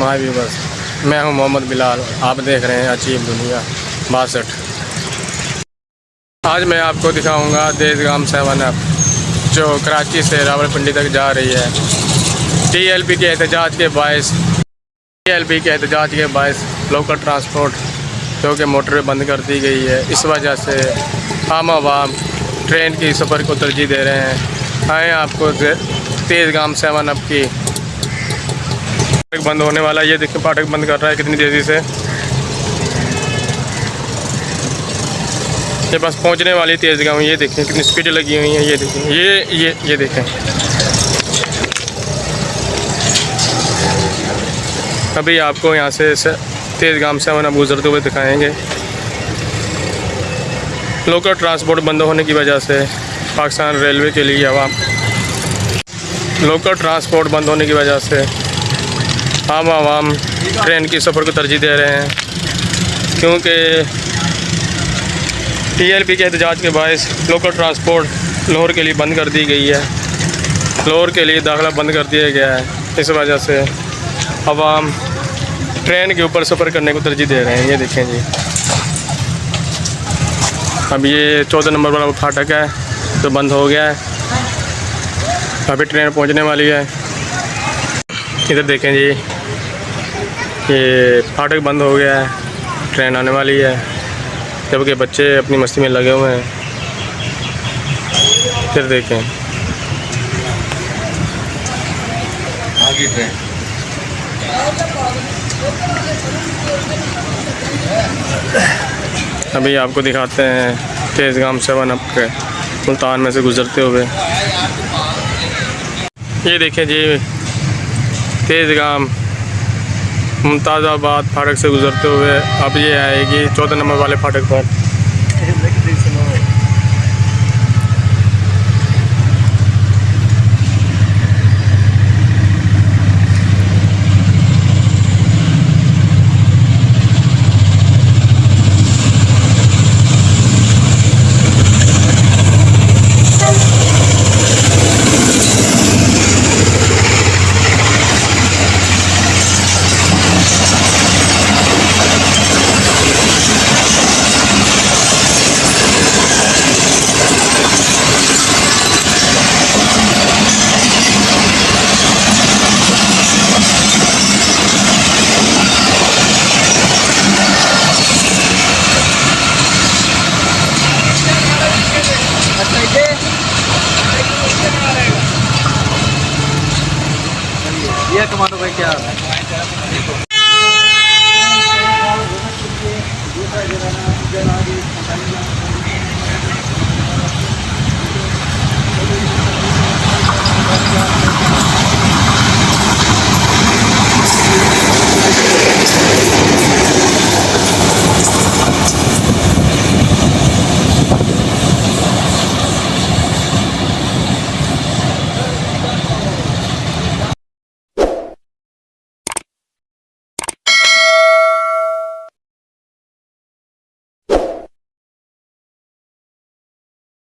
My viewers, मैं हूं मोहम्मद बिलाल। आप देख रहे हैं अजीब दुनिया 62। आज मैं आपको दिखाऊंगा देशगाम 7 अप जो कराची से रावलपिंडी तक जा रही है। टीएलपी के एहतजाज के बायस लोकल ट्रांसपोर्ट जो कि मोटरें बंद कर दी गई है। इस वजह से आम आवाम ट्रेन की सफ़र को तरजीह दे रहे हैं। आए आपको देशगाम 7 अप की फाटक बंद होने वाला है। ये देखिए फाटक बंद कर रहा है कितनी तेज़ी से। ये बस पहुंचने वाली तेज़गाम। ये देखें कितनी स्पीड लगी हुई है। ये देखें ये देखें। अभी आपको यहाँ से देशगाम 7 अप गुजरते हुए दिखाएंगे। लोकल ट्रांसपोर्ट बंद होने की वजह से पाकिस्तान रेलवे के लिए ट्रांसपोर्ट बंद होने की वजह से आम आवाम ट्रेन की सफ़र को तरजीह दे रहे हैं, क्योंकि टीएलपी के एहतजाज के बायस लोकल ट्रांसपोर्ट लाहौर के लिए बंद कर दी गई है। लाहौर के लिए दाखिला बंद कर दिया गया है। इस वजह से आवाम ट्रेन के ऊपर सफ़र करने को तरजीह दे रहे हैं। ये देखें जी, अब ये 14 नंबर वाला फाटक है तो बंद हो गया है। अभी ट्रेन पहुंचने वाली है। इधर देखें जी, ये फाटक बंद हो गया है, ट्रेन आने वाली है, जबकि बच्चे अपनी मस्ती में लगे हुए हैं। फिर देखें आगे ट्रेन। अभी आपको दिखाते हैं देशगाम 7 अप के मुल्तान में से गुजरते हुए। ये देखें जी, देशगाम मुमताज़ाबाद फाटक से गुजरते हुए अब ये आएगी 14 नंबर वाले फाटक पर। ये कमांडो भाई क्या